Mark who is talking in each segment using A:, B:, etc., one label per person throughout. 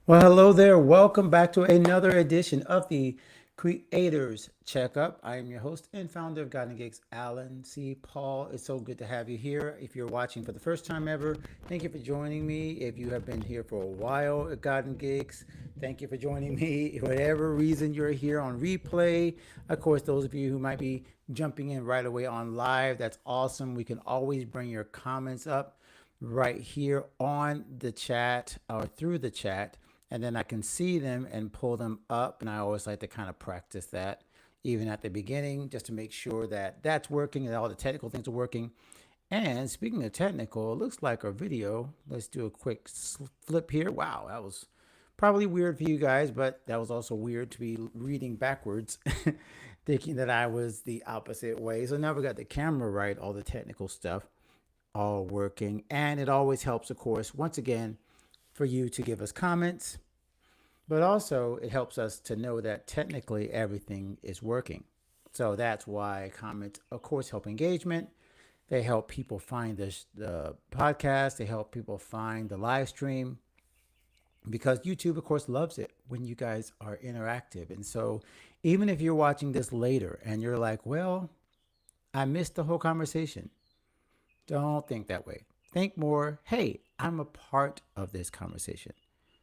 A: Well, hello there. Welcome back to another edition of the Creators Checkup. I am your host and founder of God and Gigs, Alan C. Paul. It's so good to have you here. If you're watching for the first time ever, thank you for joining me. If you have been here for a while at God and Gigs, thank you for joining me. Whatever reason you're here on replay, of course, those of you who might be jumping in right away on live, that's awesome. We can always bring your comments up right here on the chat or through the chat, and then I can see them and pull them up. And I always like to kind of practice that even at the beginning just to make sure that that's working and all the technical things are working. And speaking of technical, it looks like our video, let's do a quick flip here. Wow, that was probably weird for you guys, but that was also weird to be reading backwards, thinking that I was the opposite way. So now we got the camera right, all the technical stuff all working. And it always helps, of course, once again, for you to give us comments, but also it helps us to know that technically everything is working. So that's why comments, of course, help engagement. They help people find the podcast. They help people find the live stream because YouTube, of course, loves it when you guys are interactive. And so even if you're watching this later and you're like, well, I missed the whole conversation, don't think that way. Think more, hey, I'm a part of this conversation.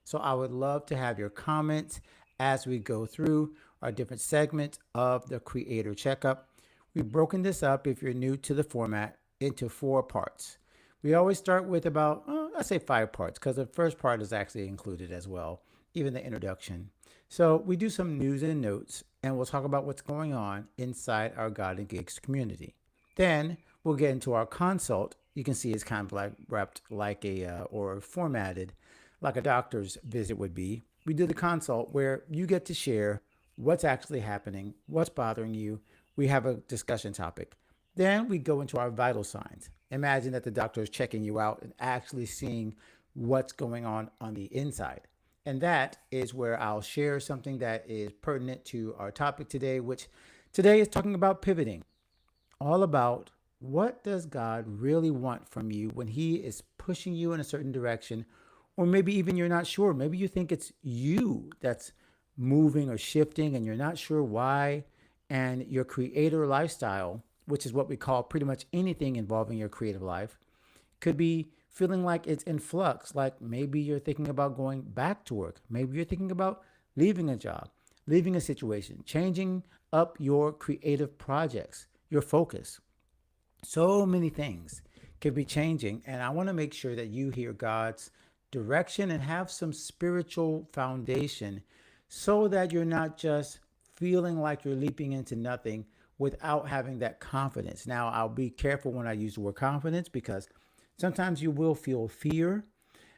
A: So I would love to have your comments as we go through our different segments of the Creator Checkup. We've broken this up, if you're new to the format, into 4 parts. We always start with about, let's say 5 parts, because the first part is actually included as well, even the introduction. So we do some news and notes, and we'll talk about what's going on inside our God and Gigs community. Then we'll get into our consult. You can see it's kind of like wrapped like or formatted like a doctor's visit would be. We do the consult where you get to share what's actually happening, what's bothering you. We have a discussion topic. Then we go into our vital signs. Imagine that the doctor is checking you out and actually seeing what's going on the inside. And that is where I'll share something that is pertinent to our topic today, which today is talking about pivoting, all about what does God really want from you when he is pushing you in a certain direction, or maybe even you're not sure. Maybe you think it's you that's moving or shifting and you're not sure why. And your creator lifestyle, which is what we call pretty much anything involving your creative life, could be feeling like it's in flux. Like maybe you're thinking about going back to work. Maybe you're thinking about leaving a job, leaving a situation, changing up your creative projects, your focus. So many things could be changing. And I want to make sure that you hear God's direction and have some spiritual foundation so that you're not just feeling like you're leaping into nothing without having that confidence. Now, I'll be careful when I use the word confidence because sometimes you will feel fear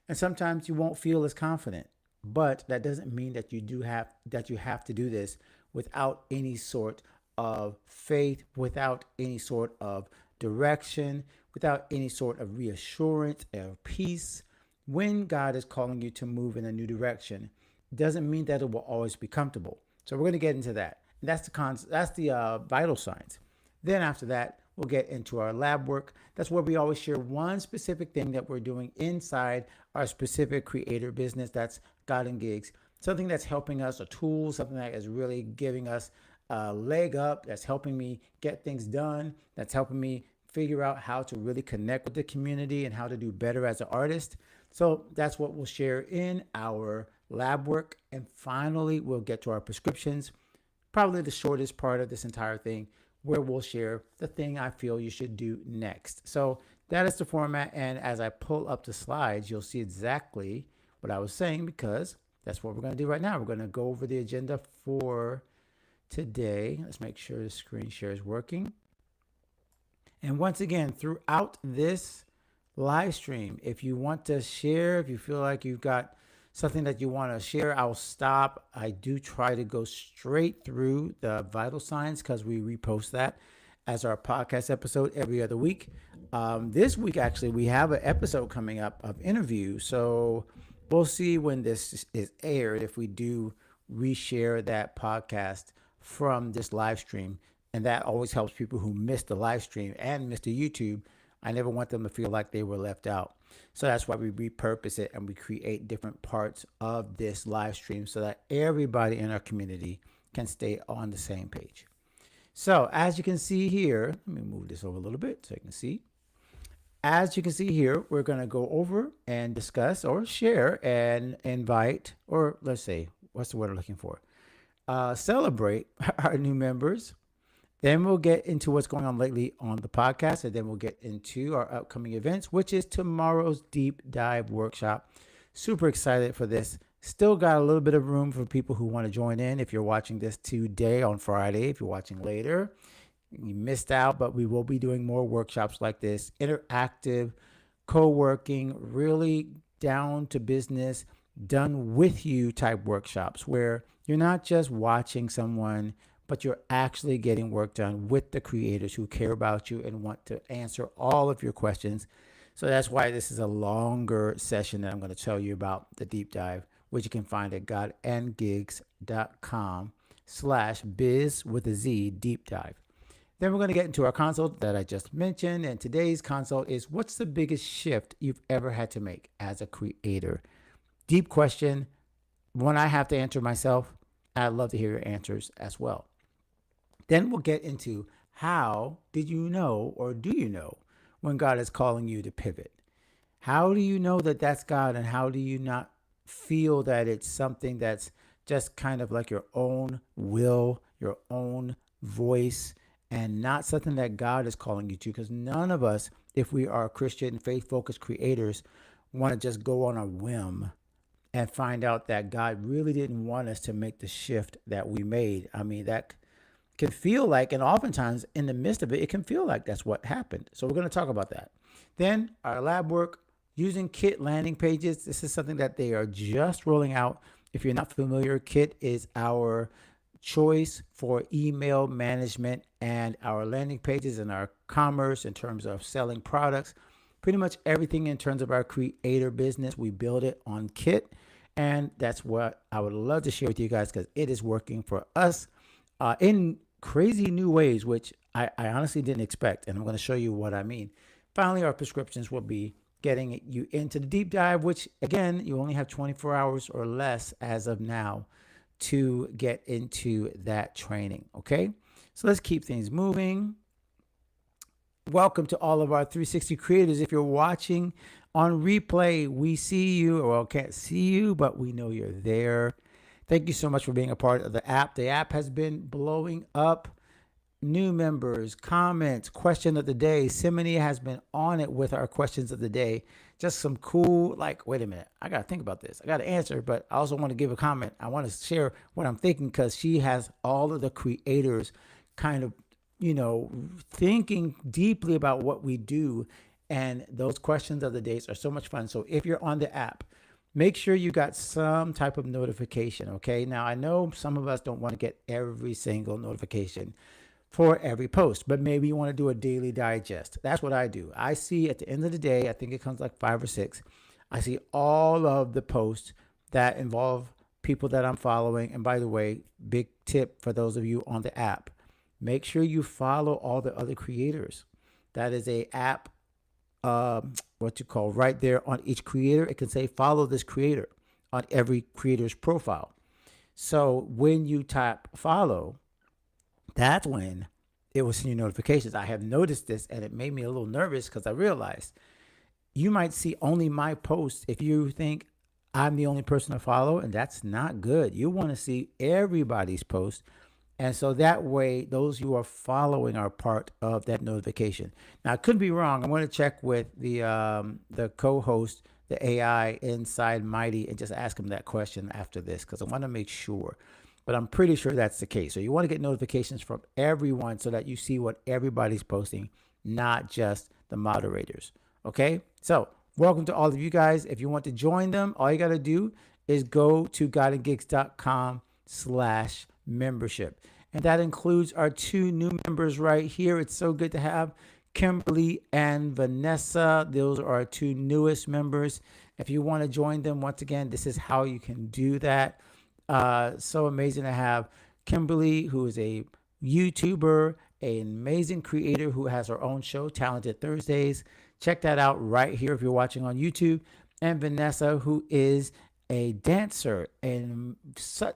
A: and sometimes you won't feel as confident. But that doesn't mean that you have to do this without any sort of faith, without any sort of direction, without any sort of reassurance or peace. When God is calling you to move in a new direction, doesn't mean that it will always be comfortable. So we're going to get into that. And that's the vital signs. Then after that, we'll get into our lab work. That's where we always share one specific thing that we're doing inside our specific creator business. That's God and Gigs. Something that's helping us, a tool, something that is really giving us a leg up, that's helping me get things done, that's helping me figure out how to really connect with the community and how to do better as an artist. So that's what we'll share in our lab work. And finally, we'll get to our prescriptions, probably the shortest part of this entire thing, where we'll share the thing I feel you should do next. So that is the format. And as I pull up the slides, you'll see exactly what I was saying because that's what we're going to do right now. We're going to go over the agenda for today. Let's make sure the screen share is working. And once again, throughout this live stream, if you want to share, if you feel like you've got something that you want to share, I'll stop. I do try to go straight through the vital signs because we repost that as our podcast episode every other week. This week, actually, we have an episode coming up of interview. So we'll see when this is aired if we do reshare that podcast from this live stream. And that always helps people who missed the live stream and missed the YouTube I never want them to feel like they were left out. So that's why we repurpose it and we create different parts of this live stream so that everybody in our community can stay on the same page. So as you can see here, let me move this over a little bit so you can see. As you can see here, we're going to go over and discuss or share and invite, or let's say, what's the word I'm looking for? Celebrate our new members. Then we'll get into what's going on lately on the podcast, and then we'll get into our upcoming events, which is tomorrow's deep dive workshop. Super excited for this. Still got a little bit of room for people who want to join in. If you're watching this today on Friday, if you're watching later, you missed out, but we will be doing more workshops like this, interactive, co-working, really down to business, done with you type workshops where you're not just watching someone, but you're actually getting work done with the creators who care about you and want to answer all of your questions. So that's why this is a longer session that I'm going to tell you about the deep dive, which you can find at godandgigs.com/biz with a Z deep dive. Then we're going to get into our consult that I just mentioned. And today's consult is, what's the biggest shift you've ever had to make as a creator? Deep question, one I have to answer myself. I'd love to hear your answers as well. Then we'll get into, how did you know, or do you know, when God is calling you to pivot? How do you know that that's God, and how do you not feel that it's something that's just kind of like your own will, your own voice, and not something that God is calling you to? Because none of us, if we are Christian, faith-focused creators, want to just go on a whim and find out that God really didn't want us to make the shift that we made. I mean, that can feel like, and oftentimes in the midst of it, it can feel like that's what happened. So we're going to talk about that. Then our lab work, using Kit landing pages. This is something that they are just rolling out. If you're not familiar, Kit is our choice for email management and our landing pages and our commerce in terms of selling products. Pretty much everything in terms of our creator business, we build it on Kit. And that's what I would love to share with you guys, because it is working for us in crazy new ways, which I honestly didn't expect. And I'm going to show you what I mean. Finally, our prescriptions will be getting you into the deep dive, which again, you only have 24 hours or less as of now to get into that training. Okay. So let's keep things moving. Welcome to all of our 360 creators. If you're watching on replay, we see you, or can't see you, but we know you're there. Thank you so much for being a part of the app. The app has been blowing up. New members, comments, question of the day. Simony has been on it with our questions of the day. Just some cool, like, wait a minute, I got to think about this. I got to answer, but I also want to give a comment. I want to share what I'm thinking, because she has all of the creators kind of, thinking deeply about what we do. And those questions of the days are so much fun. So if you're on the app, make sure you got some type of notification, okay? Now, I know some of us don't want to get every single notification for every post, but maybe you want to do a daily digest. That's what I do. I see at the end of the day, I think it comes like 5 or 6. I see all of the posts that involve people that I'm following. And by the way, big tip for those of you on the app, make sure you follow all the other creators. That is a app, right there on each creator. It can say, follow this creator on every creator's profile. So when you tap follow, that's when it will send you notifications. I have noticed this, and it made me a little nervous, because I realized you might see only my posts if you think I'm the only person to follow, and that's not good. You want to see everybody's post. And so that way, those who are following are part of that notification. Now, I could be wrong. I'm going to check with the co-host, the AI inside Mighty, and just ask him that question after this, because I want to make sure. But I'm pretty sure that's the case. So you want to get notifications from everyone so that you see what everybody's posting, not just the moderators. Okay? So welcome to all of you guys. If you want to join them, all you got to do is go to godandgigs.com/membership. And that includes our 2 new members right here. It's so good to have Kimberly and Vanessa. Those are our 2 newest members. If you want to join them, once again, this is how you can do that. So amazing to have Kimberly, who is a YouTuber an amazing creator who has her own show, Talented Thursdays. Check that out right here if you're watching on YouTube. And Vanessa, who is a dancer and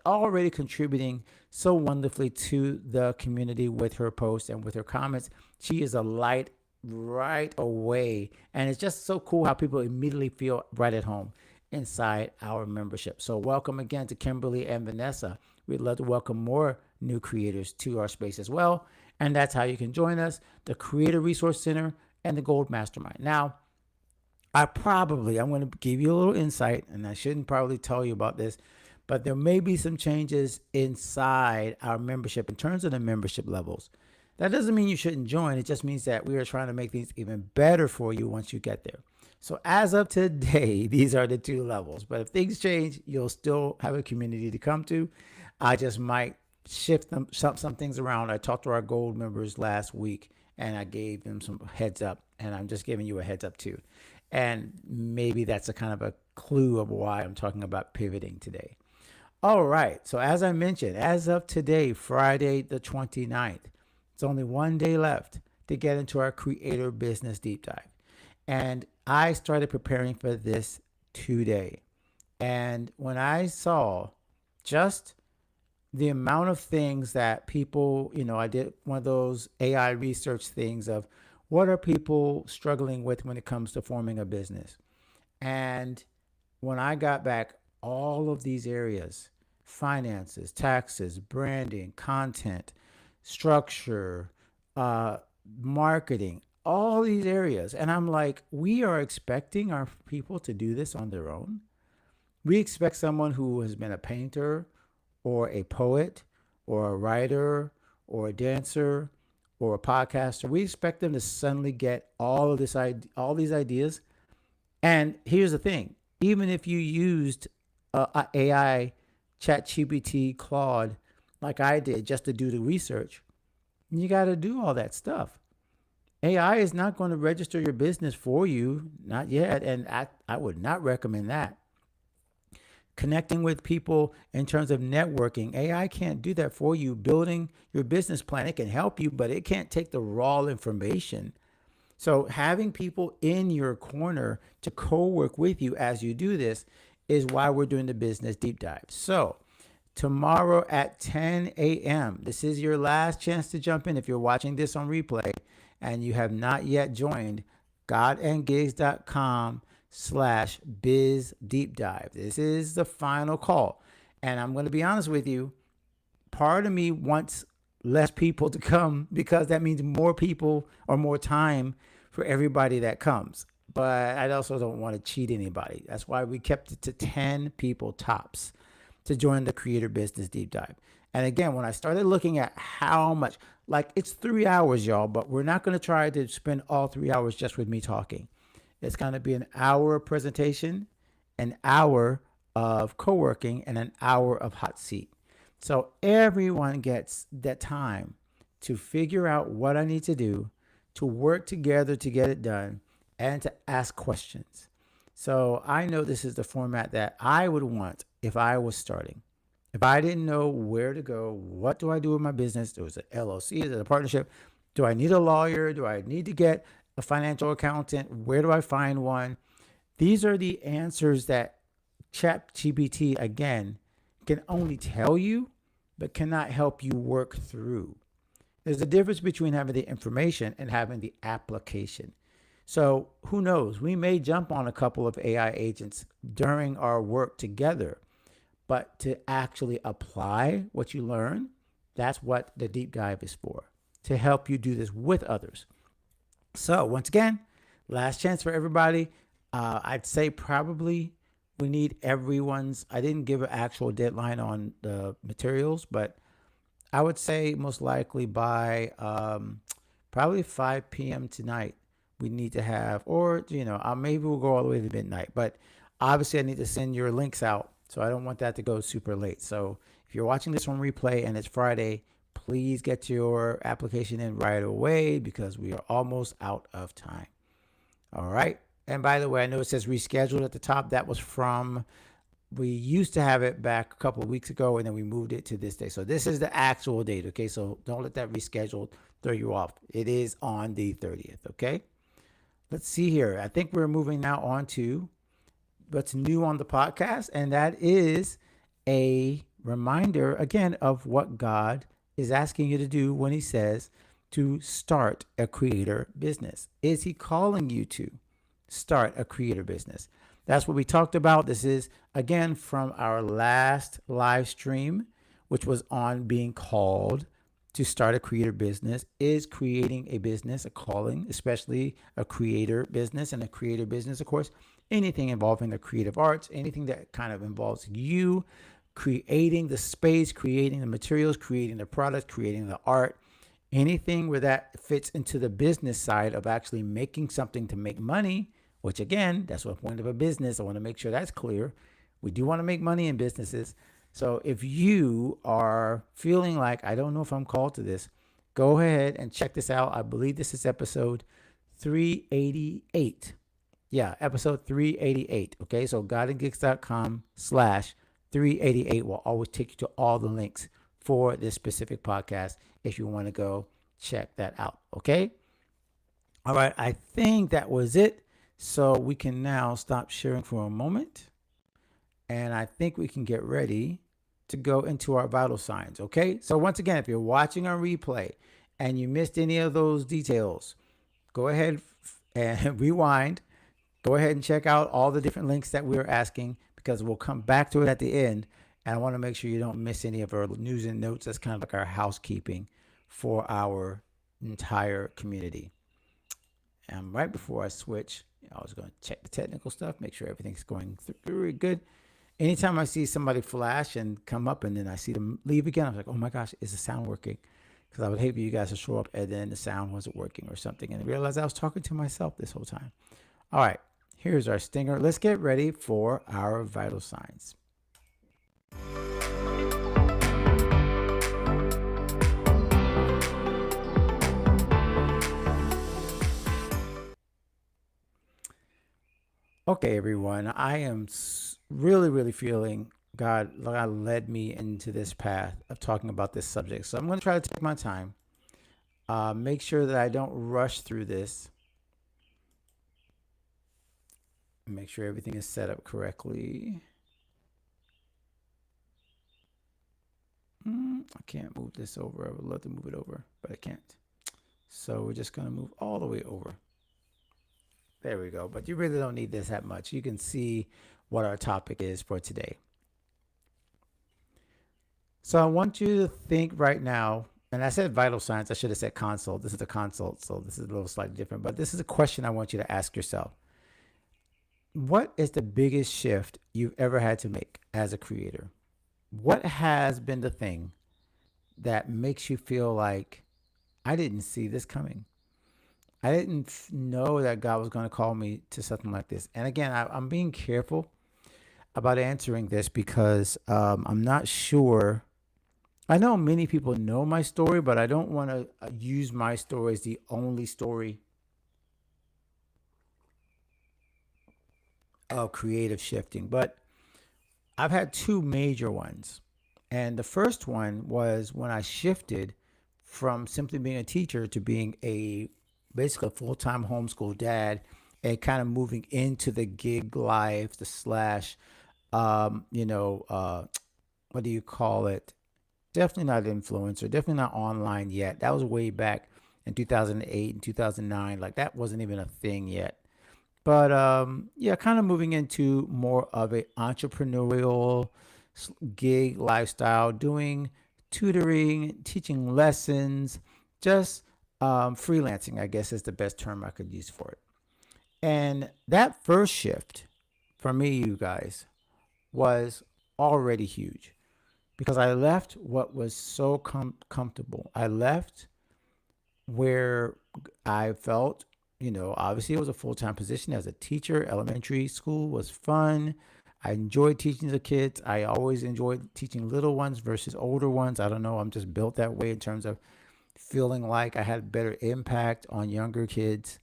A: already contributing so wonderfully to the community with her posts and with her comments. She is a light right away. And it's just so cool how people immediately feel right at home inside our membership. So welcome again to Kimberly and Vanessa. We'd love to welcome more new creators to our space as well. And that's how you can join us, the Creator Resource Center and the Gold Mastermind. Now, I'm going to give you a little insight, and I shouldn't probably tell you about this, but there may be some changes inside our membership in terms of the membership levels. That doesn't mean you shouldn't join. It just means that we are trying to make things even better for you once you get there. So as of today, these are the 2 levels. But if things change, you'll still have a community to come to. I just might shift some things around. I talked to our gold members last week, and I gave them some heads up, and I'm just giving you a heads up too. And maybe that's a kind of a clue of why I'm talking about pivoting today. All right. So as I mentioned, as of today, Friday the 29th, it's only one day left to get into our Creator Business Deep Dive. And I started preparing for this today. And when I saw just the amount of things that people, I did one of those AI research things of what are people struggling with when it comes to forming a business. And when I got back all of these areas, finances, taxes, branding, content, structure, marketing, all these areas. And I'm like, we are expecting our people to do this on their own. We expect someone who has been a painter or a poet or a writer or a dancer or a podcaster. We expect them to suddenly get all these ideas. And here's the thing, even if you used AI, ChatGPT, Claude, like I did just to do the research, you got to do all that stuff. AI is not going to register your business for you, not yet. And I would not recommend that. Connecting with people in terms of networking, AI can't do that for you. Building your business plan, it can help you, but it can't take the raw information. So having people in your corner to co-work with you as you do this is why we're doing the business deep dive. So tomorrow at 10 a.m., this is your last chance to jump in if you're watching this on replay and you have not yet joined godandgigs.com/biz deep dive. This is the final call. And I'm going to be honest with you, part of me wants less people to come because that means more people or more time for everybody that comes. But I also don't want to cheat anybody. That's why we kept it to 10 people tops to join the Creator Business Deep Dive. And again, when I started looking at how much, like it's 3 hours, y'all, but we're not going to try to spend all 3 hours just with me talking. It's going to be an hour of presentation, an hour of co-working, and an hour of hot seat. So everyone gets that time to figure out what I need to do, to work together to get it done, and to ask questions. So I know this is the format that I would want if I was starting. If I didn't know where to go, what do I do with my business? There was an LLC, is it a partnership? Do I need a lawyer? Do I need to get a financial accountant? Where do I find one? These are the answers that ChatGPT, again, can only tell you, but cannot help you work through. There's a difference between having the information and having the application. So who knows? We may jump on a couple of AI agents during our work together, but to actually apply what you learn, that's what the deep dive is for, to help you do this with others. So once again, last chance for everybody. I'd say probably we need everyone's, I didn't give an actual deadline on the materials, but I would say most likely by probably 5 p.m. tonight, we need to have, or, maybe we'll go all the way to midnight, but obviously I need to send your links out. So I don't want that to go super late. So if you're watching this on replay and it's Friday, please get your application in right away because we are almost out of time. All right. And by the way, I know it says rescheduled at the top. That was from, we used to have it back a couple of weeks ago and then we moved it to this day. So this is the actual date. Okay. So don't let that rescheduled throw you off. It is on the 30th. Okay. Let's see here. I think we're moving now on to what's new on the podcast, and that is a reminder again of what God is asking you to do when He says to start a creator business. Is He calling you to start a creator business? That's what we talked about. This is again from our last live stream, which was on being called to start a creator business. Is creating a business a calling, especially a creator business? And a creator business, of course, anything involving the creative arts, anything that kind of involves you creating the space, creating the materials, creating the product, creating the art, anything where that fits into the business side of actually making something to make money, which again, that's the point of a business. I want to make sure that's clear. We do want to make money in businesses. So if you are feeling like, I don't know if I'm called to this, go ahead and check this out. I believe this is episode 388. Yeah, episode 388. Okay, so godandgeeks.com/388 will always take you to all the links for this specific podcast if you want to go check that out. Okay. All right. I think that was it. So we can now stop sharing for a moment. And I think we can get ready to go into our vital signs. Okay. So once again, if you're watching on replay and you missed any of those details, go ahead and rewind. Go ahead and check out all the different links that we're asking, because we'll come back to it at the end. And I want to make sure you don't miss any of our news and notes. That's kind of like our housekeeping for our entire community. And right before I switch, I was going to check the technical stuff, make sure everything's going through good. Anytime I see somebody flash and come up and then I see them leave again, I'm like, oh my gosh, is the sound working? Because I would hate for you guys to show up and then the sound wasn't working or something. And I realized I was talking to myself this whole time. All right, here's our stinger. Let's get ready for our vital signs. Okay, everyone, I am really, really feeling God led me into this path of talking about this subject. So I'm going to try to take my time, make sure that I don't rush through this, make sure everything is set up correctly. I can't move this over. I would love to move it over, but I can't. So we're just going to move all the way over. There we go. But you really don't need this that much. You can see what our topic is for today. So I want you to think right now, and I said vital signs. I should have said consult. This is a consult, so this is a little slightly different. But this is a question I want you to ask yourself. What is the biggest shift you've ever had to make as a creator? What has been the thing that makes you feel like, I didn't see this coming? I didn't know that God was going to call me to something like this. And again, I'm being careful about answering this because I'm not sure. I know many people know my story, but I don't want to use my story as the only story of creative shifting. But I've had two major ones. And the first one was when I shifted from simply being a teacher to being basically a full-time homeschool dad, and kind of moving into the gig life, the slash, what do you call it? Definitely not influencer, definitely not online yet. That was way back in 2008 and 2009. Like that wasn't even a thing yet. But kind of moving into more of a entrepreneurial gig lifestyle, doing tutoring, teaching lessons, just freelancing, I guess is the best term I could use for it. And that first shift for me, you guys, was already huge because I left what was so comfortable. I left where I felt, obviously it was a full-time position as a teacher. Elementary school was fun. I enjoyed teaching the kids. I always enjoyed teaching little ones versus older ones. I don't know. I'm just built that way in terms of feeling like I had better impact on younger kids.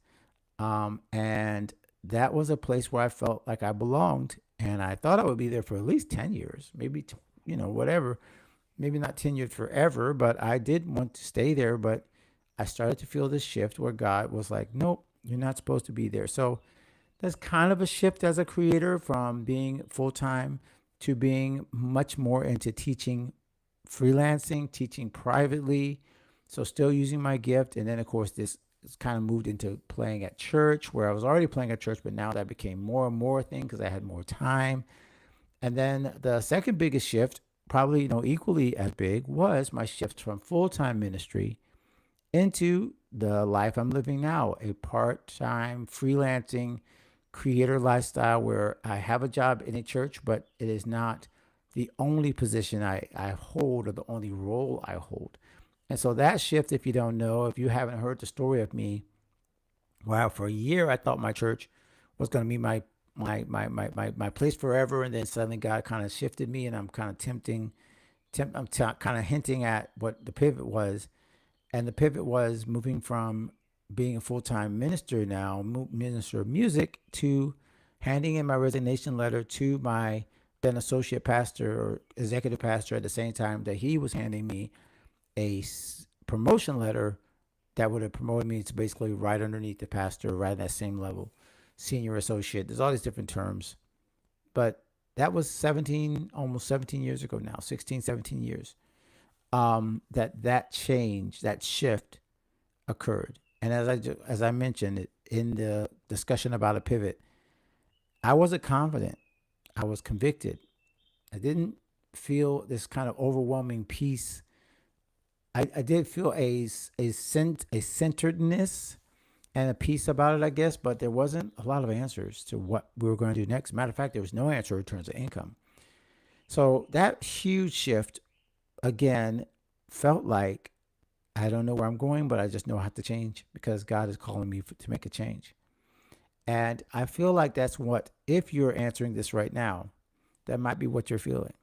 A: And that was a place where I felt like I belonged. And I thought I would be there for at least 10 years, maybe, whatever. Maybe not tenured forever, but I did want to stay there. But I started to feel this shift where God was like, nope, you're not supposed to be there. So that's kind of a shift as a creator from being full time to being much more into teaching freelancing, teaching privately. So still using my gift. And then, of course, this kind of moved into playing at church where I was already playing at church, but now that became more and more thing because I had more time. And then the second biggest shift, probably equally as big, was my shift from full time ministry into the life I'm living now, a part time freelancing creator lifestyle where I have a job in a church, but it is not the only position I hold or the only role I hold. And so that shift, if you don't know, if you haven't heard the story of me, wow, for a year I thought my church was going to be my place forever, and then suddenly God kind of shifted me, and I'm kind of kind of hinting at what the pivot was, and the pivot was moving from being a full-time minister now, minister of music, to handing in my resignation letter to my then associate pastor or executive pastor at the same time that he was handing me a promotion letter that would have promoted me to basically right underneath the pastor, right at that same level, senior associate. There's all these different terms. But that was almost 17 years ago now, 16, 17 years, that change, that shift occurred. And as I mentioned in the discussion about a pivot, I wasn't confident. I was convicted. I didn't feel this kind of overwhelming peace. I did feel a centeredness and a peace about it, I guess, but there wasn't a lot of answers to what we were going to do next. Matter of fact, there was no answer in terms of income. So that huge shift, again, felt like I don't know where I'm going, but I just know I have to change because God is calling me to make a change. And I feel like that's what, if you're answering this right now, that might be what you're feeling.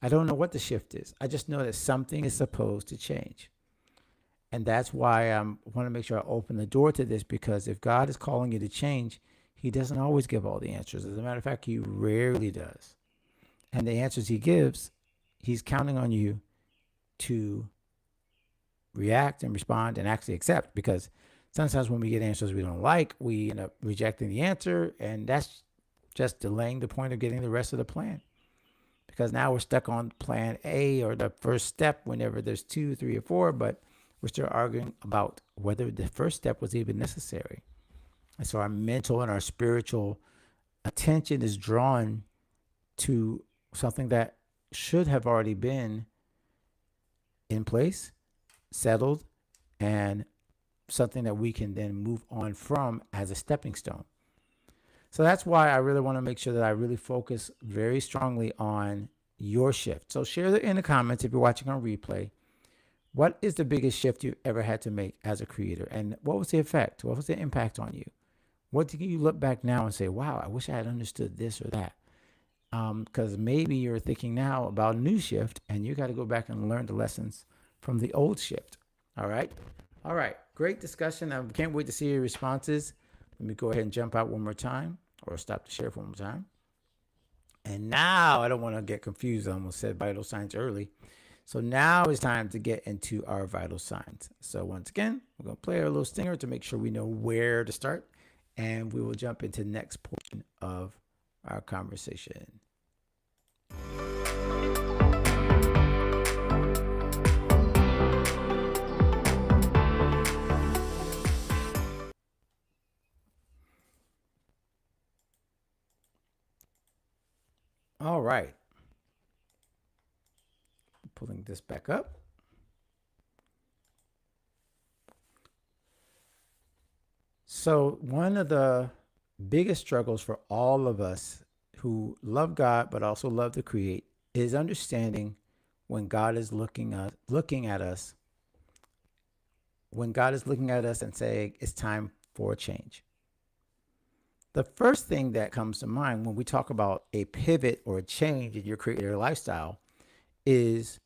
A: I don't know what the shift is. I just know that something is supposed to change. And that's why I want to make sure I open the door to this, because if God is calling you to change, he doesn't always give all the answers. As a matter of fact, he rarely does. And the answers he gives, he's counting on you to react and respond and actually accept, because sometimes when we get answers we don't like, we end up rejecting the answer, and that's just delaying the point of getting the rest of the plan, because now we're stuck on plan A or the first step whenever there's 2, 3, or 4, but we're still arguing about whether the first step was even necessary. And so our mental and our spiritual attention is drawn to something that should have already been in place, settled, and something that we can then move on from as a stepping stone. So that's why I really want to make sure that I really focus very strongly on your shift. So share it in the comments if you're watching on replay. What is the biggest shift you've ever had to make as a creator? And what was the effect? What was the impact on you? What do you look back now and say, wow, I wish I had understood this or that? Because maybe you're thinking now about a new shift and you got to go back and learn the lessons from the old shift. All right. All right. Great discussion. I can't wait to see your responses. Let me go ahead and jump out one more time, or stop to share for one more time. And now I don't want to get confused. I almost said vital signs early. So now it's time to get into our vital signs. So once again, we're going to play our little stinger to make sure we know where to start. And we will jump into the next portion of our conversation. All right. Pulling this back up. So one of the biggest struggles for all of us who love God but also love to create is understanding when God is looking at us, when God is looking at us and saying it's time for a change. The first thing that comes to mind when we talk about a pivot or a change in your creator lifestyle is,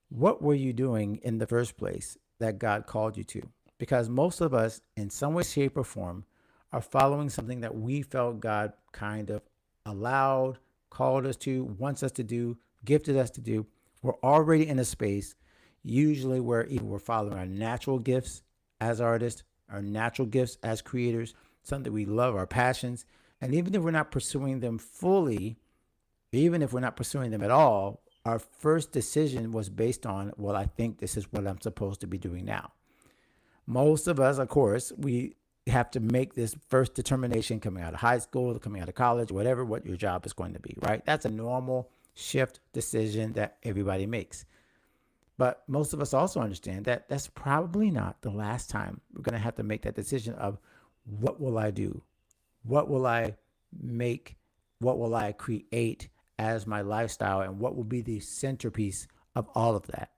A: what were you doing in the first place that God called you to? Because most of us, in some way, shape, or form, are following something that we felt God kind of allowed, called us to, wants us to do, gifted us to do. We're already in a space, usually where either we're following our natural gifts, as artists, our natural gifts as creators, something we love, our passions. And even if we're not pursuing them fully, even if we're not pursuing them at all, our first decision was based on, well, I think this is what I'm supposed to be doing now. Most of us, of course, we have to make this first determination coming out of high school, coming out of college, whatever, what your job is going to be, right? That's a normal shift decision that everybody makes. But most of us also understand that that's probably not the last time we're going to have to make that decision of what will I do? What will I make? What will I create as my lifestyle? And what will be the centerpiece of all of that?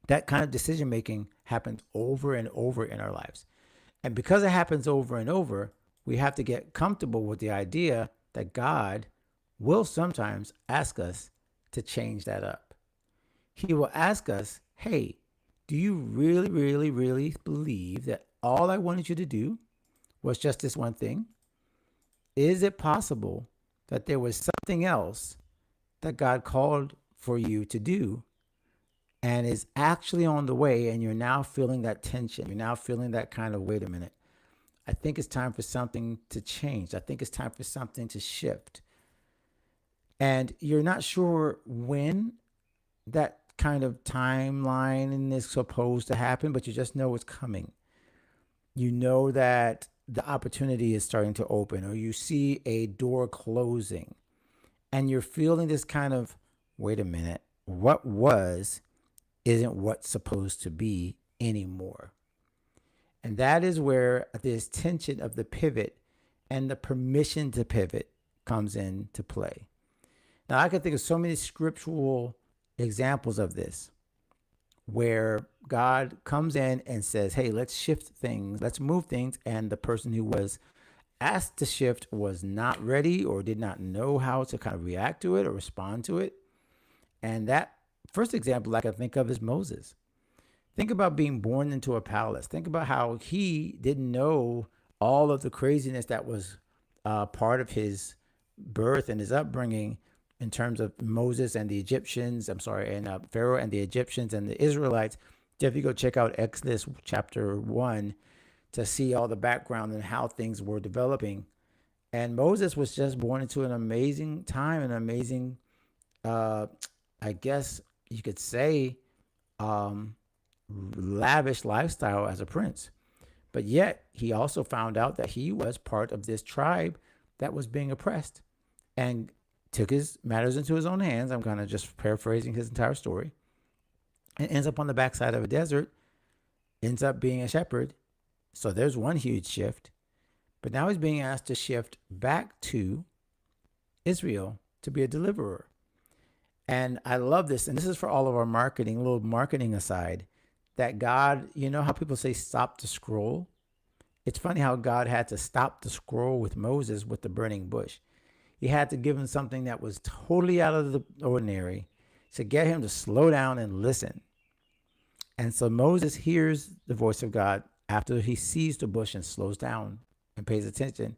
A: That kind of decision making happens over and over in our lives. And because it happens over and over, we have to get comfortable with the idea that God will sometimes ask us to change that up. He will ask us, hey, do you really, really, really believe that all I wanted you to do was just this one thing? Is it possible that there was something else that God called for you to do and is actually on the way, and you're now feeling that tension? You're now feeling that kind of, wait a minute, I think it's time for something to change. I think it's time for something to shift. And you're not sure when that kind of timeline is supposed to happen, but you just know it's coming. You know that the opportunity is starting to open, or you see a door closing, and you're feeling this kind of, wait a minute, what was isn't what's supposed to be anymore. And that is where this tension of the pivot and the permission to pivot comes into play. Now, I can think of so many scriptural examples of this where God comes in and says, hey, let's shift things, let's move things. And the person who was asked to shift was not ready or did not know how to kind of react to it or respond to it. And that first example I can think of is Moses. Think about being born into a palace. Think about how he didn't know all of the craziness that was part of his birth and his upbringing in terms of Moses and the Egyptians, and Pharaoh and the Egyptians and the Israelites. If you go check out Exodus chapter 1 to see all the background and how things were developing. And Moses was just born into an amazing time, an amazing, I guess you could say, lavish lifestyle as a prince. But yet he also found out that he was part of this tribe that was being oppressed and took his matters into his own hands. I'm kind of just paraphrasing his entire story. And ends up on the backside of a desert, ends up being a shepherd. So there's one huge shift. But now he's being asked to shift back to Israel to be a deliverer. And I love this. And this is for all of our marketing, a little marketing aside, that God, you know how people say stop the scroll? It's funny how God had to stop the scroll with Moses with the burning bush. He had to give him something that was totally out of the ordinary to get him to slow down and listen. And so Moses hears the voice of God after he sees the bush and slows down and pays attention.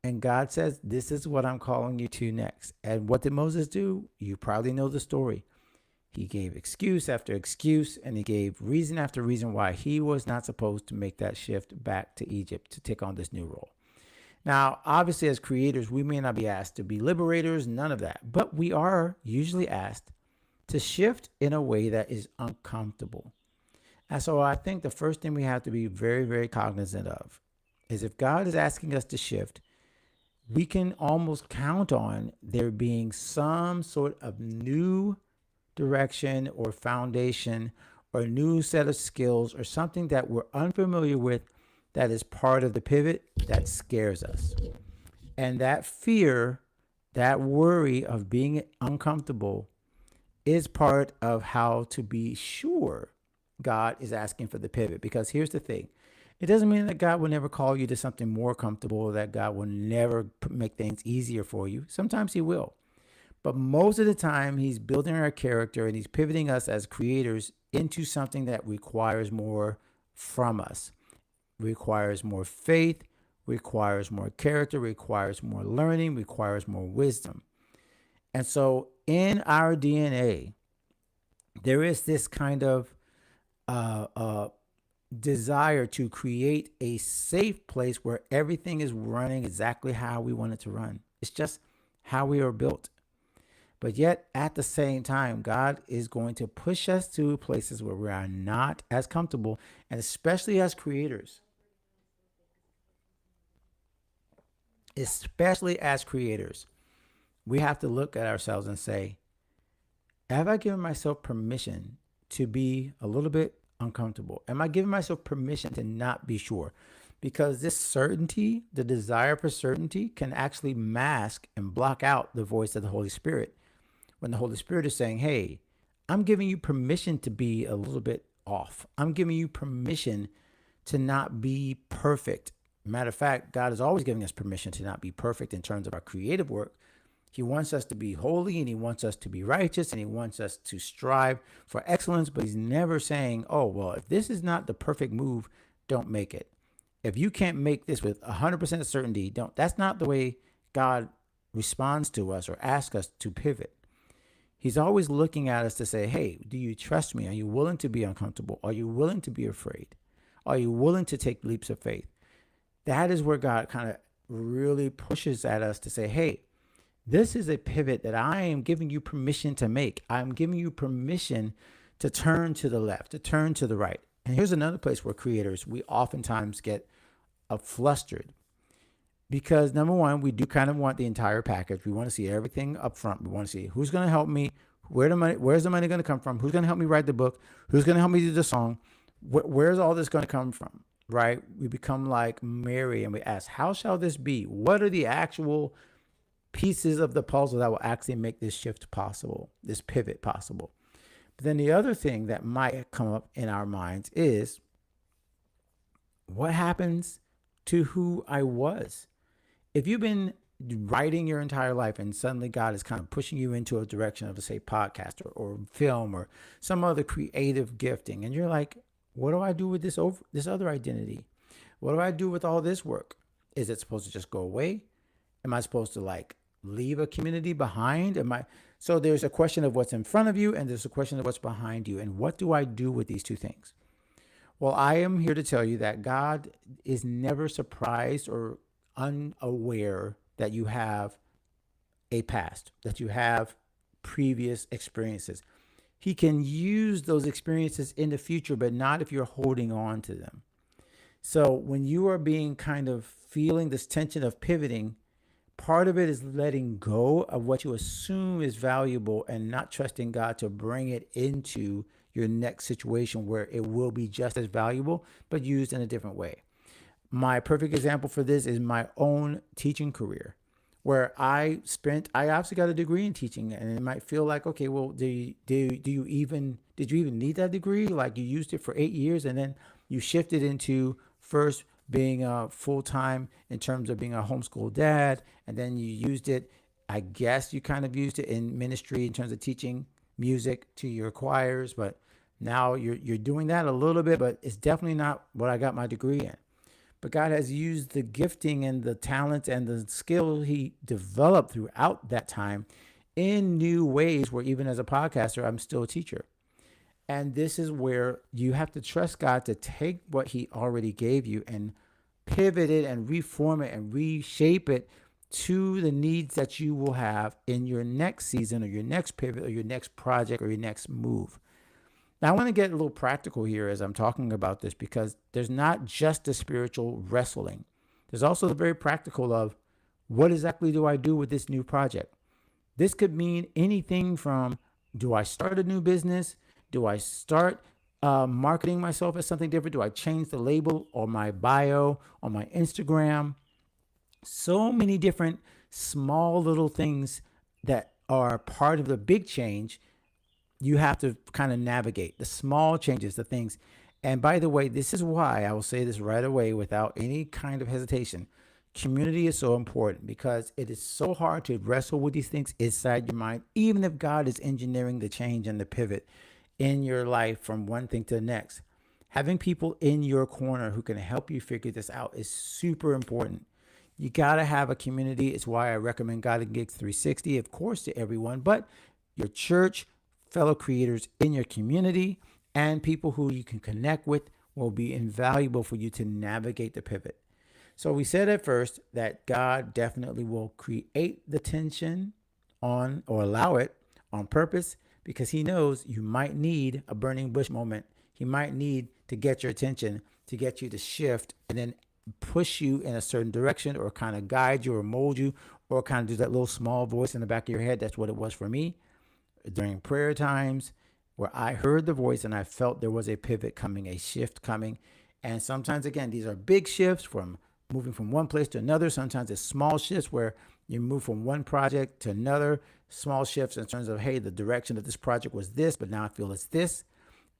A: And God says, this is what I'm calling you to next. And what did Moses do? You probably know the story. He gave excuse after excuse, and he gave reason after reason why he was not supposed to make that shift back to Egypt to take on this new role. Now, obviously, as creators, we may not be asked to be liberators, none of that. But we are usually asked to shift in a way that is uncomfortable. And so I think the first thing we have to be very, very cognizant of is if God is asking us to shift, we can almost count on there being some sort of new direction or foundation or a new set of skills or something that we're unfamiliar with that is part of the pivot that scares us. And that fear, that worry of being uncomfortable is part of how to be sure God is asking for the pivot. Because here's the thing. It doesn't mean that God will never call you to something more comfortable, or that God will never make things easier for you. Sometimes he will. But most of the time, he's building our character and he's pivoting us as creators into something that requires more from us, requires more faith, requires more character, requires more learning, requires more wisdom. And so in our DNA, there is this kind of desire to create a safe place where everything is running exactly how we want it to run. It's just how we are built. But yet, at the same time, God is going to push us to places where we are not as comfortable. And especially as creators, we have to look at ourselves and say, have I given myself permission to be a little bit uncomfortable? Am I giving myself permission to not be sure? Because this certainty, the desire for certainty, can actually mask and block out the voice of the Holy Spirit. When the Holy Spirit is saying, hey, I'm giving you permission to be a little bit off. I'm giving you permission to not be perfect. Matter of fact, God is always giving us permission to not be perfect in terms of our creative work. He wants us to be holy, and he wants us to be righteous, and he wants us to strive for excellence, but he's never saying, oh, well, if this is not the perfect move, don't make it. If you can't make this with 100% certainty, don't. That's not the way God responds to us or asks us to pivot. He's always looking at us to say, hey, do you trust me? Are you willing to be uncomfortable? Are you willing to be afraid? Are you willing to take leaps of faith? That is where God kind of really pushes at us to say, hey, this is a pivot that I am giving you permission to make. I'm giving you permission to turn to the left, to turn to the right. And here's another place where creators, we oftentimes get flustered. Because number one, we do kind of want the entire package. We want to see everything up front. We want to see who's going to help me, where's the money going to come from, who's going to help me write the book, who's going to help me do the song, where's all this going to come from, right? We become like Mary and we ask, how shall this be? What are the actual pieces of the puzzle that will actually make this shift possible, this pivot possible? But then the other thing that might come up in our minds is, what happens to who I was? If you've been writing your entire life and suddenly God is kind of pushing you into a direction of, say, podcast or film or some other creative gifting, and you're like, what do I do with this other identity? What do I do with all this work? Is it supposed to just go away? Am I supposed to like leave a community behind? So there's a question of what's in front of you, and there's a question of what's behind you. And what do I do with these two things? Well, I am here to tell you that God is never surprised or unaware that you have a past, that you have previous experiences. He can use those experiences in the future, but not if you're holding on to them. So when you are being kind of feeling this tension of pivoting, part of it is letting go of what you assume is valuable and not trusting God to bring it into your next situation where it will be just as valuable, but used in a different way. My perfect example for this is my own teaching career, where I obviously got a degree in teaching, and it might feel like, okay, well, did you even need that degree? Like, you used it for 8 years and then you shifted into first being a full-time in terms of being a homeschool dad, and then you used it, I guess you kind of used it in ministry in terms of teaching music to your choirs, but now you're doing that a little bit, but it's definitely not what I got my degree in. But God has used the gifting and the talent and the skill he developed throughout that time in new ways, where even as a podcaster, I'm still a teacher. And this is where you have to trust God to take what he already gave you and pivot it and reform it and reshape it to the needs that you will have in your next season or your next pivot or your next project or your next move. Now, I want to get a little practical here as I'm talking about this, because there's not just the spiritual wrestling. There's also the very practical of, what exactly do I do with this new project? This could mean anything from, do I start a new business? Do I start marketing myself as something different? Do I change the label or my bio on my Instagram? So many different small little things that are part of the big change. You have to kind of navigate the small changes, the things. And by the way, this is why I will say this right away without any kind of hesitation. Community is so important, because it is so hard to wrestle with these things inside your mind, even if God is engineering the change and the pivot in your life from one thing to the next. Having people in your corner who can help you figure this out is super important. You got to have a community. It's why I recommend God and Gigs 360, of course, to everyone, but your church, fellow creators in your community, and people who you can connect with will be invaluable for you to navigate the pivot. So we said at first that God definitely will create the tension on or allow it on purpose because he knows you might need a burning bush moment. He might need to get your attention, to get you to shift and then push you in a certain direction or kind of guide you or mold you or kind of do that little small voice in the back of your head. That's what it was for me during prayer times where I heard the voice and I felt there was a pivot coming, a shift coming. And sometimes, again, these are big shifts from moving from one place to another. Sometimes it's small shifts where you move from one project to another, small shifts in terms of, hey, the direction of this project was this, but now I feel it's this.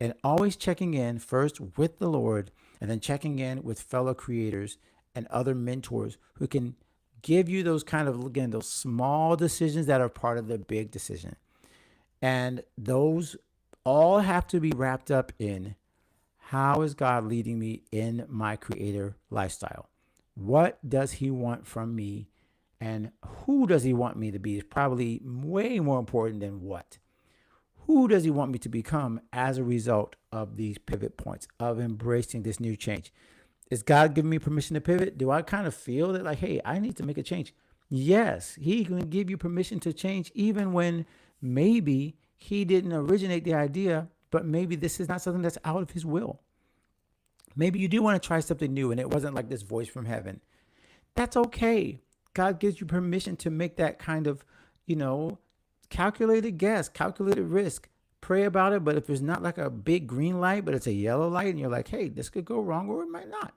A: And always checking in first with the Lord and then checking in with fellow creators and other mentors who can give you those kind of, again, those small decisions that are part of the big decision. And those all have to be wrapped up in how is God leading me in my creator lifestyle? What does he want from me? And who does he want me to be is probably way more important than what. Who does he want me to become as a result of these pivot points, of embracing this new change? Is God giving me permission to pivot? Do I kind of feel that like, hey, I need to make a change? Yes, he can give you permission to change even when maybe he didn't originate the idea, but maybe this is not something that's out of his will. Maybe you do want to try something new and it wasn't like this voice from heaven. That's okay. God gives you permission to make that kind of, calculated guess, calculated risk. Pray about it, but if there's not like a big green light, but it's a yellow light and you're like, hey, this could go wrong or it might not.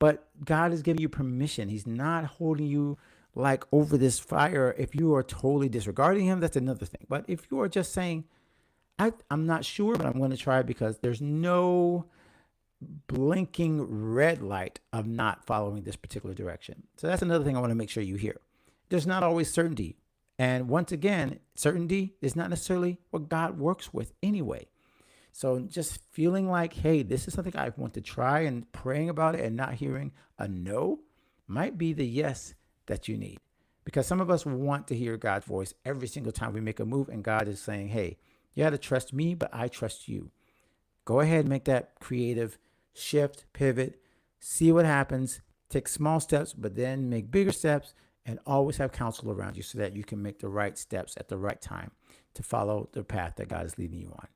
A: But God is giving you permission. He's not holding you like over this fire. If you are totally disregarding him, that's another thing. But if you are just saying, I'm not sure, but I'm going to try because there's no blinking red light of not following this particular direction. So that's another thing I want to make sure you hear. There's not always certainty. And once again, certainty is not necessarily what God works with anyway. So just feeling like, hey, this is something I want to try and praying about it and not hearing a no might be the yes that you need. Because some of us want to hear God's voice every single time we make a move. And God is saying, hey, you got to trust me, but I trust you. Go ahead and make that creative shift, pivot, see what happens, take small steps, but then make bigger steps. And always have counsel around you so that you can make the right steps at the right time to follow the path that God is leading you on.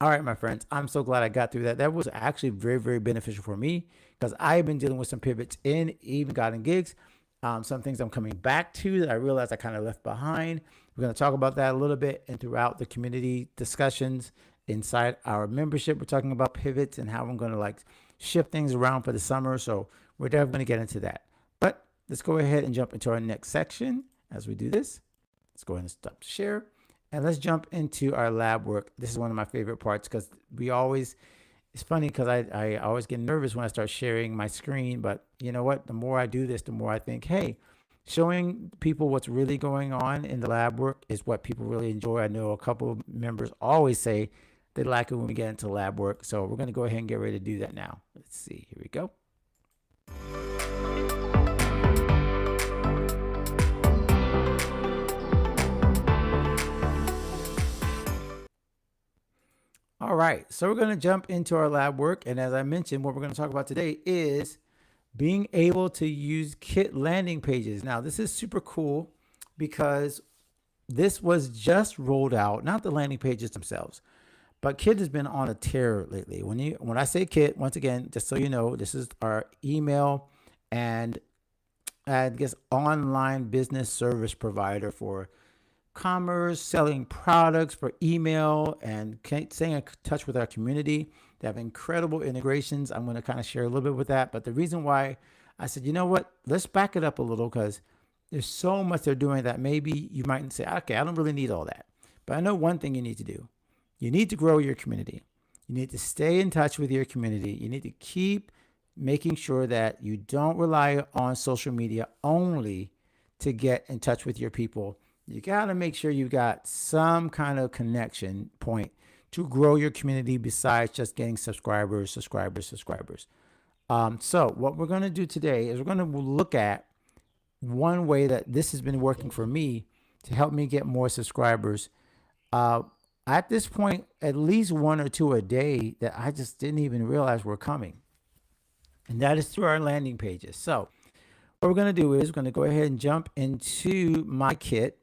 A: All right, my friends, I'm so glad I got through that. That was actually very, very beneficial for me because I've been dealing with some pivots in even God and Gigs. Some things I'm coming back to that I realized I kind of left behind. We're going to talk about that a little bit and throughout the community discussions inside our membership. We're talking about pivots and how I'm going to shift things around for the summer. So we're definitely going to get into that. But let's go ahead and jump into our next section as we do this. Let's go ahead and stop the share. And let's jump into our lab work. This is one of my favorite parts because it's funny because I always get nervous when I start sharing my screen. But you know what? The more I do this, the more I think, hey, showing people what's really going on in the lab work is what people really enjoy. I know a couple of members always say they like it when we get into lab work. So we're going to go ahead and get ready to do that now. Let's see. Here we go. All right, so we're going to jump into our lab work. And as I mentioned, what we're going to talk about today is being able to use Kit landing pages. Now, this is super cool because this was just rolled out, not the landing pages themselves, but Kit has been on a tear lately. When I say Kit, once again, just so you know, this is our email and I guess online business service provider for commerce, selling products for email, and staying in touch with our community. They have incredible integrations. I'm going to kind of share a little bit with that. But the reason why I said, you know what, let's back it up a little because there's so much they're doing that maybe you might say, okay, I don't really need all that. But I know one thing you need to do. You need to grow your community. You need to stay in touch with your community. You need to keep making sure that you don't rely on social media only to get in touch with your people. You got to make sure you got some kind of connection point to grow your community besides just getting subscribers. So what we're going to do today is we're going to look at one way that this has been working for me to help me get more subscribers. at this point, at least one or two a day that I just didn't even realize were coming. And that is through our landing pages. So what we're going to do is we're going to go ahead and jump into my kit.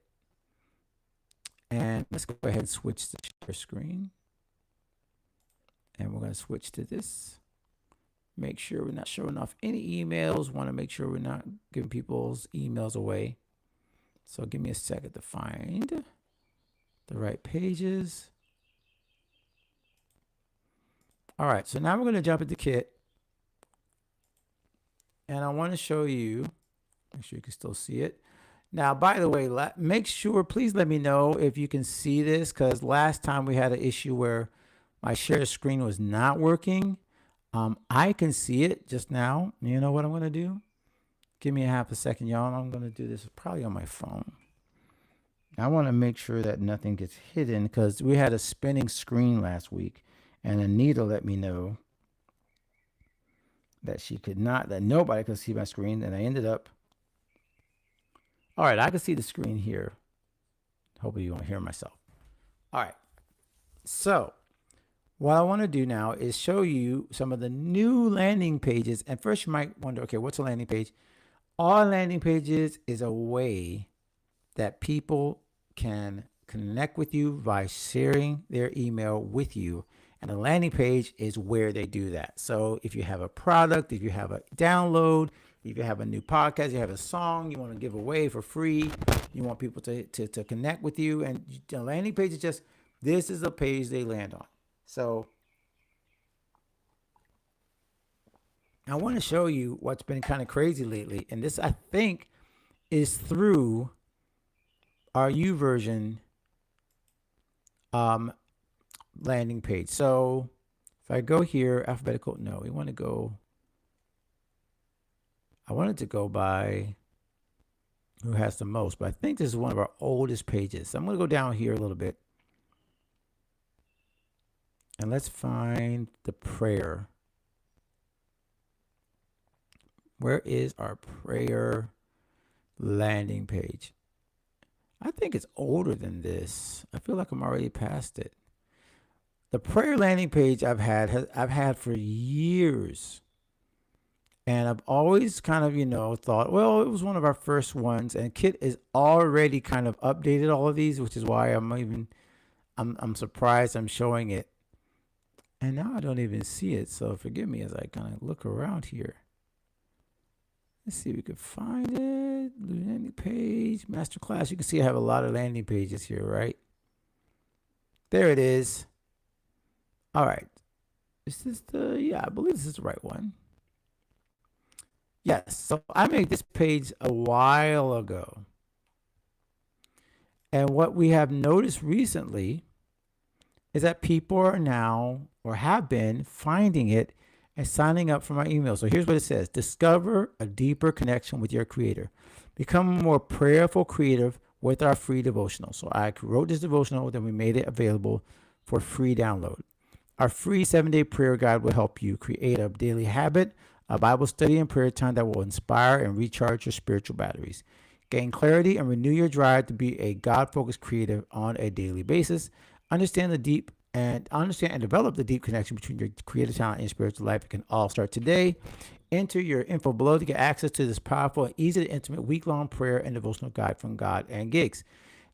A: And let's go ahead and switch the share screen. And we're going to switch to this. Make sure we're not showing off any emails. Want to make sure we're not giving people's emails away. So give me a second to find the right pages. All right, so now we're going to jump into Kit. And I want to show you, make sure you can still see it. Now, by the way, make sure, please let me know if you can see this, because last time we had an issue where my share screen was not working. I can see it just now. You know what I'm going to do? Give me a half a second, y'all. I'm going to do this probably on my phone. I want to make sure that nothing gets hidden, because we had a spinning screen last week, and Anita let me know that she could not, that nobody could see my screen, and I ended up. All right, I can see the screen here. Hopefully you won't hear myself. All right, so what I want to do now is show you some of the new landing pages. And first you might wonder, okay, what's a landing page? All landing pages is a way that people can connect with you by sharing their email with you. And a landing page is where they do that. So if you have a product, if you have a download, if you have a new podcast, you have a song you want to give away for free, you want people to connect with you. And the landing page is just, this is a page they land on. So I want to show you what's been kind of crazy lately. And this, I think, is through our YouVersion landing page. So if I go here, alphabetical, no, we want to go, I wanted to go by who has the most, but I think this is one of our oldest pages. So I'm going to go down here a little bit. And let's find the prayer. Where is our prayer landing page? I think it's older than this. I feel like I'm already past it. The prayer landing page I've had for years. And I've always kind of, thought, well, it was one of our first ones. And Kit is already kind of updated all of these, which is why I'm surprised I'm showing it. And now I don't even see it. So forgive me as I kind of look around here. Let's see if we can find it. Landing page, masterclass. You can see I have a lot of landing pages here, right? There it is. All right. Is this I believe this is the right one. Yes. So I made this page a while ago. And what we have noticed recently is that people are now, or have been, finding it and signing up for my email. So here's what it says. Discover a deeper connection with your creator. Become a more prayerful creative with our free devotional. So I wrote this devotional, then we made it available for free download. Our free 7-day prayer guide will help you create a daily habit, a Bible study and prayer time that will inspire and recharge your spiritual batteries. Gain clarity and renew your drive to be a God-focused creative on a daily basis. Understand and develop the deep connection between your creative talent and your spiritual life. It can all start today. Enter your info below to get access to this powerful and easy to intimate week-long prayer and devotional guide from God and Gigs.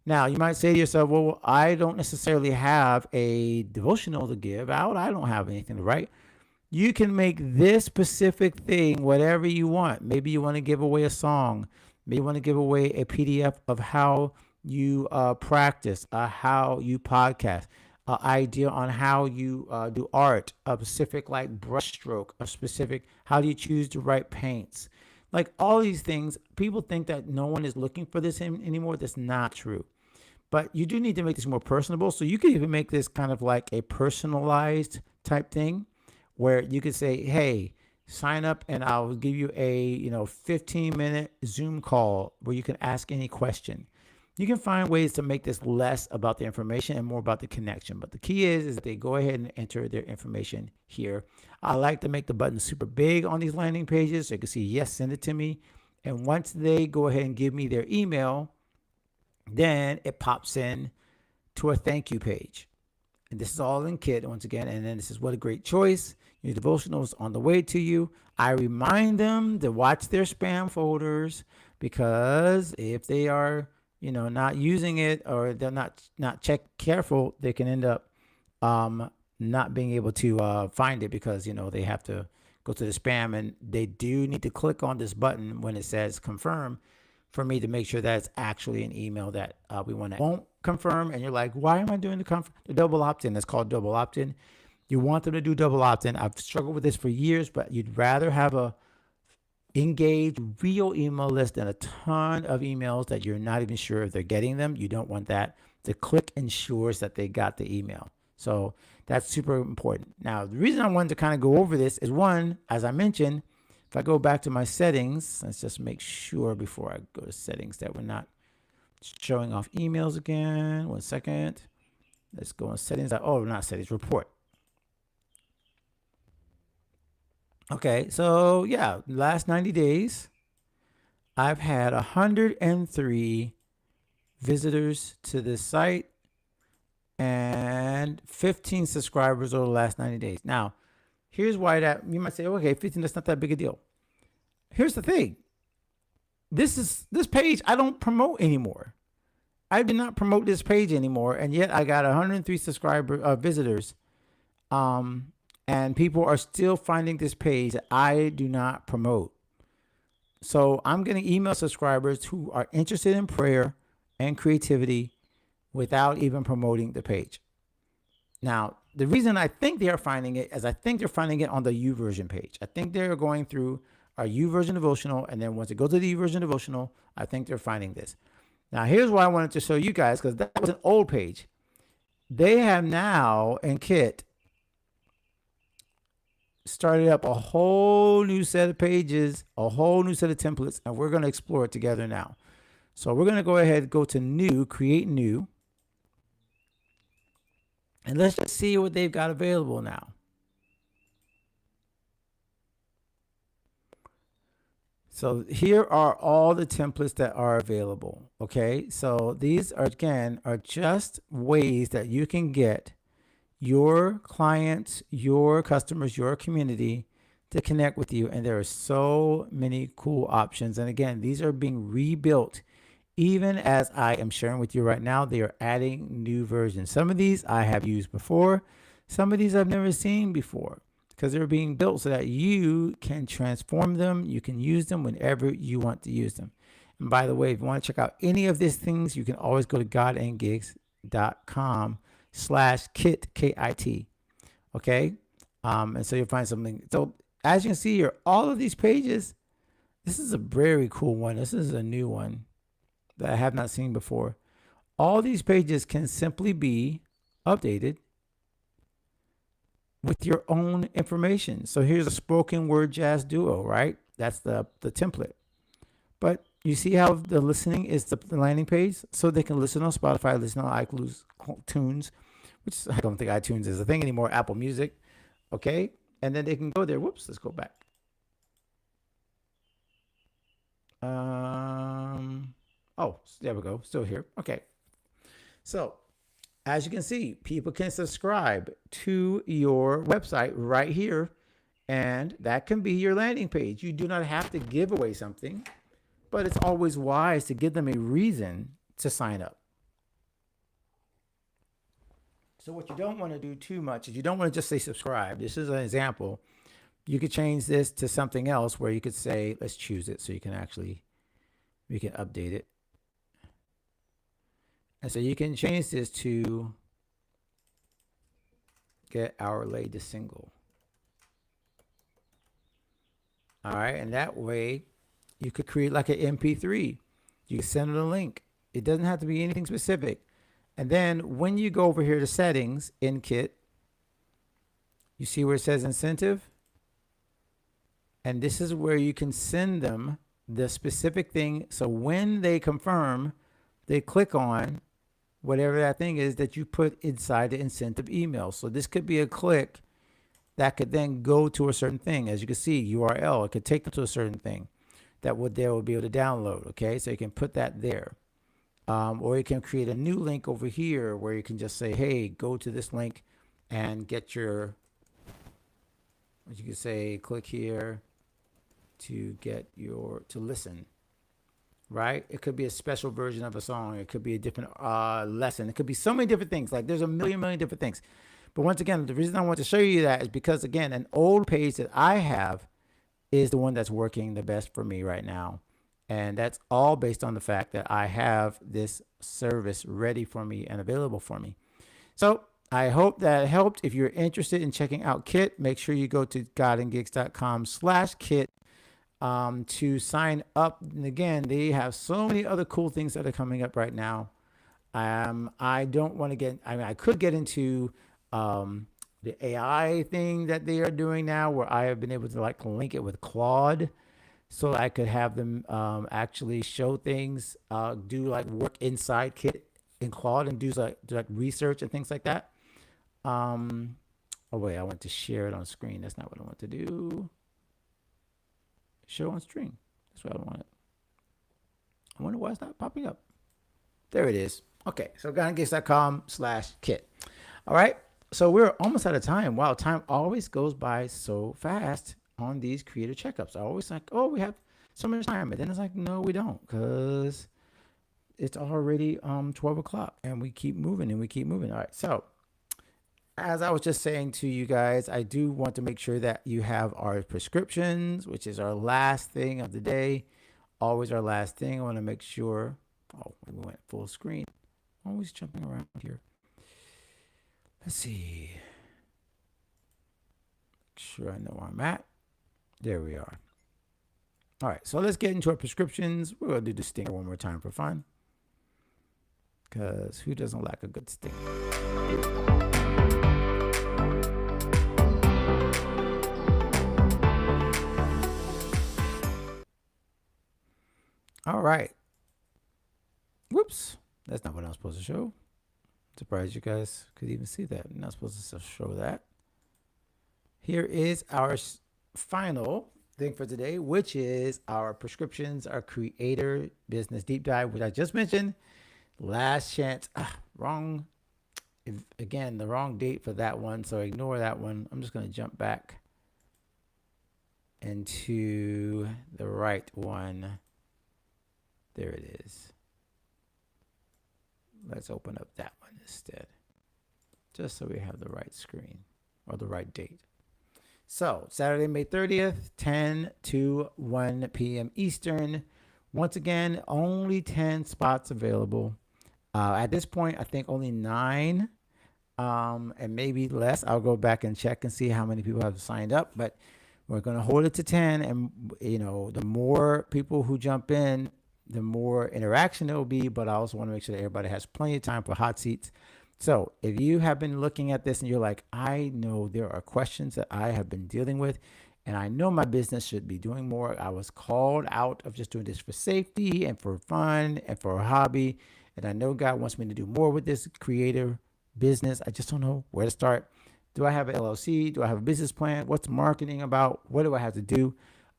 A: Now, you might say to yourself, well, I don't necessarily have a devotional to give out. I don't have anything to write. You can make this specific thing whatever you want. Maybe you want to give away a song. Maybe you want to give away a PDF of how you practice, how you podcast, idea on how you do art, a specific like brushstroke, a specific how do you choose the right paints. Like all these things, people think that no one is looking for this anymore. That's not true. But you do need to make this more personable. So you can even make this kind of like a personalized type thing where you could say, hey, sign up and I'll give you a 15-minute Zoom call where you can ask any question. You can find ways to make this less about the information and more about the connection. But the key is that they go ahead and enter their information here. I like to make the button super big on these landing pages so you can see, yes, send it to me. And once they go ahead and give me their email, then it pops in to a thank you page. And this is all in Kit once again. And then this is what a great choice. Your devotional is on the way to you. I remind them to watch their spam folders because if they are, not using it or they're not check careful, they can end up not being able to find it because they have to go to the spam, and they do need to click on this button when it says confirm for me to make sure that it's actually an email that we want to won't confirm. And you're like, why am I doing the double opt-in? It's called double opt-in. You want them to do double opt-in. I've struggled with this for years, but you'd rather have a engaged real email list than a ton of emails that you're not even sure if they're getting them. You don't want that. The click ensures that they got the email. So that's super important. Now, the reason I wanted to kind of go over this is one, as I mentioned, if I go back to my settings, let's just make sure before I go to settings that we're not showing off emails again. 1 second. Let's go on settings. Oh, not settings, report. Okay, so yeah, last 90 days, I've had 103 visitors to this site and 15 subscribers over the last 90 days. Now, here's why that you might say, okay, 15, that's not that big a deal. Here's the thing. This page I don't promote anymore. I do not promote this page anymore, and yet I got 103 visitors. And people are still finding this page that I do not promote. So I'm going to email subscribers who are interested in prayer and creativity without even promoting the page. Now, the reason I think they are finding it is I think they're finding it on the YouVersion page. I think they're going through our YouVersion devotional, and then once it goes to the YouVersion devotional, I think they're finding this. Now, here's why I wanted to show you guys, because that was an old page. They have now in Kit started up a whole new set of pages, a whole new set of templates, and we're going to explore it together now. So we're going to go ahead and go to new, create new, and let's just see what they've got available now. So here are all the templates that are available. Okay, so these are just ways that you can get your clients, your customers, your community to connect with you. And there are so many cool options. And again, these are being rebuilt. Even as I am sharing with you right now, they are adding new versions. Some of these I have used before. Some of these I've never seen before because they're being built so that you can transform them. You can use them whenever you want to use them. And by the way, if you want to check out any of these things, you can always go to godandgigs.com/kit, K-I-T. Okay. And so you'll find something. So as you can see here, all of these pages, this is a very cool one. This is a new one that I have not seen before. All these pages can simply be updated with your own information. So here's a spoken word jazz duo, right? That's the template. But you see how the listening is the landing page? So they can listen on Spotify, listen on iTunes, which I don't think iTunes is a thing anymore, Apple Music. Okay. And then they can go there. Whoops, let's go back. Oh, there we go. Still here. Okay. So as you can see, people can subscribe to your website right here, and that can be your landing page. You do not have to give away something, but it's always wise to give them a reason to sign up. So what you don't want to do too much is you don't want to just say subscribe. This is an example. You could change this to something else where you could say, let's choose it so we can update it. And so you can change this to get our latest single. All right. And that way you could create like an MP3. You can send it a link. It doesn't have to be anything specific. And then when you go over here to settings in Kit, you see where it says incentive. And this is where you can send them the specific thing. So when they confirm, they click on whatever that thing is that you put inside the incentive email. So this could be a click that could then go to a certain thing. As you can see, URL, it could take them to a certain thing that they will be able to download. Okay, so you can put that there. Or you can create a new link over here where you can just say, hey, go to this link and get your, what you can say, click here to get to listen, right? It could be a special version of a song. It could be a different lesson. It could be so many different things. Like there's a million different things. But once again, the reason I want to show you that is because, again, an old page that I have is the one that's working the best for me right now. And that's all based on the fact that I have this service ready for me and available for me. So I hope that helped. If you're interested in checking out Kit, make sure you go to godandgigs.com/Kit to sign up. And again, they have so many other cool things that are coming up right now. I don't want to get, I mean, I could get into the AI thing that they are doing now, where I have been able to like link it with Claude, so I could have them actually show things, do like work inside Kit in Claude and do like research and things like that. Oh wait, I want to share it on screen. That's not what I want to do. Show on screen. That's what I wanted. I wonder why it's not popping up. There it is. Okay, so godandgigs.com/Kit. All right, so we're almost out of time. Wow, time always goes by so fast on these creator checkups. I always like, oh, we have so much time, but then it's like, no, we don't, because it's already 12 o'clock and we keep moving and we keep moving. All right, so as I was just saying to you guys, I do want to make sure that you have our prescriptions, which is our last thing of the day. Always our last thing. I want to make sure. Oh, we went full screen. Always jumping around here. Let's see. Make sure I know where I'm at. There we are. All right, so let's get into our prescriptions. We're going to do the stinger one more time for fun, because who doesn't like a good stinger? All right. Whoops. That's not what I'm supposed to show. Surprised you guys could even see that. I'm not supposed to show that. Here is our final thing for today, which is our prescriptions, our creator business deep dive, which I just mentioned. Last chance. Wrong. Again, the wrong date for that one, so ignore that one. I'm just going to jump back into the right one. There it is. Let's open up that one instead, just so we have the right screen or the right date. So Saturday, May 30th, 10 to 1 p.m. Eastern. Once again, only 10 spots available. At this point, I think only 9 and maybe less. I'll go back and check and see how many people have signed up, but we're going to hold it to 10. And, you know, the more people who jump in, the more interaction there will be, but I also want to make sure that everybody has plenty of time for hot seats. So if you have been looking at this and you're like, I know there are questions that I have been dealing with, and I know my business should be doing more. I was called out of just doing this for safety and for fun and for a hobby. And I know God wants me to do more with this creator business. I just don't know where to start. Do I have an LLC? Do I have a business plan? What's marketing about? What do I have to do?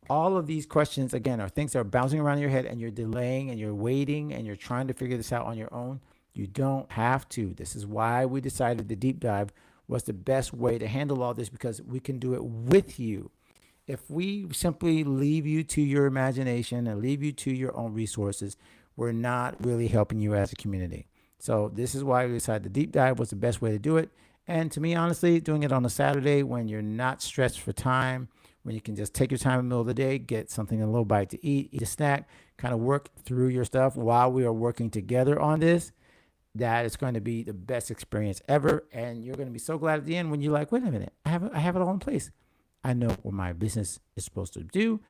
A: All of these questions, again, are things that are bouncing around in your head, and you're delaying and you're waiting and you're trying to figure this out on your own. You don't have to. This is why we decided the deep dive was the best way to handle all this, because we can do it with you. If we simply leave you to your imagination and leave you to your own resources, we're not really helping you as a community. So this is why we decided the deep dive was the best way to do it. And to me, honestly, doing it on a Saturday when you're not stressed for time, when you can just take your time in the middle of the day, get something, a little bite to eat a snack, kind of work through your stuff while we are working together on this, that is going to be the best experience ever. And you're going to be so glad at the end when you're like, wait a minute, I have it all in place. I know what my business is supposed to do.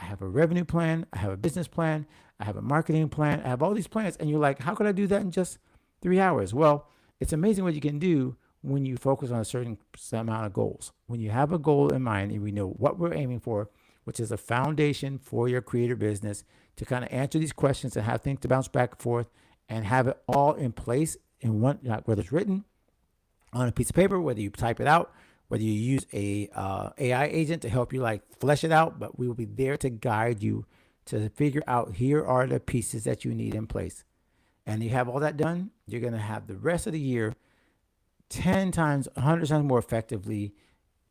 A: I have a revenue plan. I have a business plan. I have a marketing plan. I have all these plans. And you're like, how could I do that in just 3 hours? Well, it's amazing what you can do when you focus on a certain amount of goals. When you have a goal in mind and we know what we're aiming for, which is a foundation for your creator business, to kind of answer these questions and have things to bounce back and forth and have it all in place in one, whether it's written on a piece of paper, whether you type it out, whether you use a AI agent to help you like flesh it out, but we will be there to guide you to figure out, here are the pieces that you need in place. and you have all that done, you're going to have the rest of the year 10 times, 100 times more effectively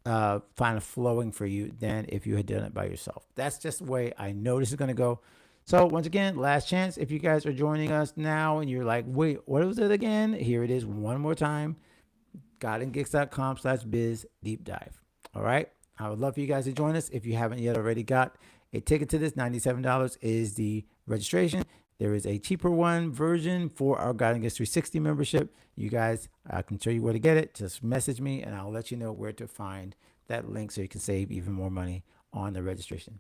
A: kind of flowing for you than if you had done it by yourself. That's just the way I know this is going to go. So once again, last chance. If you guys are joining us now and you're like, wait, what was it again? Here it is one more time. GodandGeeks.com/biz deep dive. All right. I would love for you guys to join us. If you haven't yet already got a ticket to this, $97 is the registration. There is a cheaper one version for our God and Geeks 360 membership. You guys, I can show you where to get it. Just message me and I'll let you know where to find that link so you can save even more money on the registration.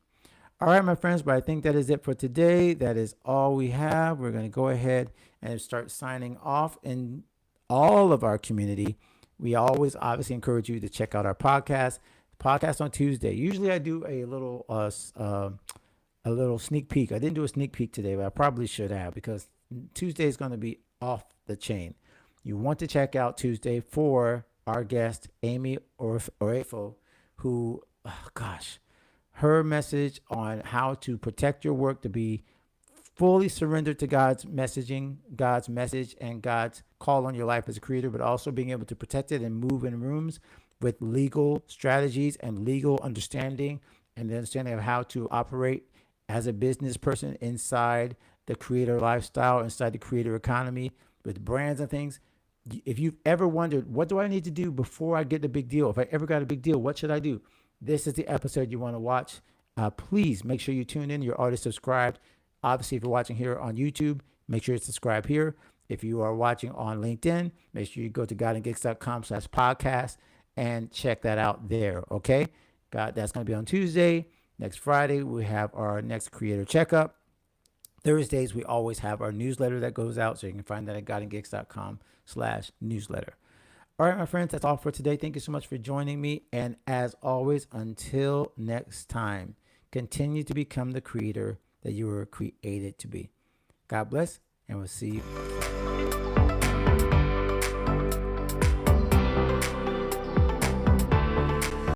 A: All right, my friends, but I think that is it for today. That is all we have. We're going to go ahead and start signing off in all of our community. We always obviously encourage you to check out our podcast on Tuesday. Usually I do a little sneak peek. I didn't do a sneak peek today, but I probably should have, because Tuesday is going to be off the chain. You want to check out Tuesday for our guest, Amy Orefo, who, her message on how to protect your work to be fully surrendered to God's messaging, God's message, and God's call on your life as a creator, but also being able to protect it and move in rooms with legal strategies and legal understanding and the understanding of how to operate as a business person inside the creator lifestyle, inside the creator economy with brands and things. If you've ever wondered, what do I need to do before I get the big deal? If I ever got a big deal, what should I do? This is the episode you want to watch. Please make sure you tune in. You're already subscribed. Obviously, if you're watching here on YouTube, make sure you subscribe here. If you are watching on LinkedIn, make sure you go to GodandGeeks.com/podcast and check that out there. Okay. That's going to be on Tuesday. Next Friday, we have our next creator checkup. Thursdays, we always have our newsletter that goes out. So you can find that at GodandGeeks.com/newsletter. All right, my friends, that's all for today. Thank you so much for joining me. And as always, until next time, continue to become the creator that you were created to be. God bless, and we'll see you.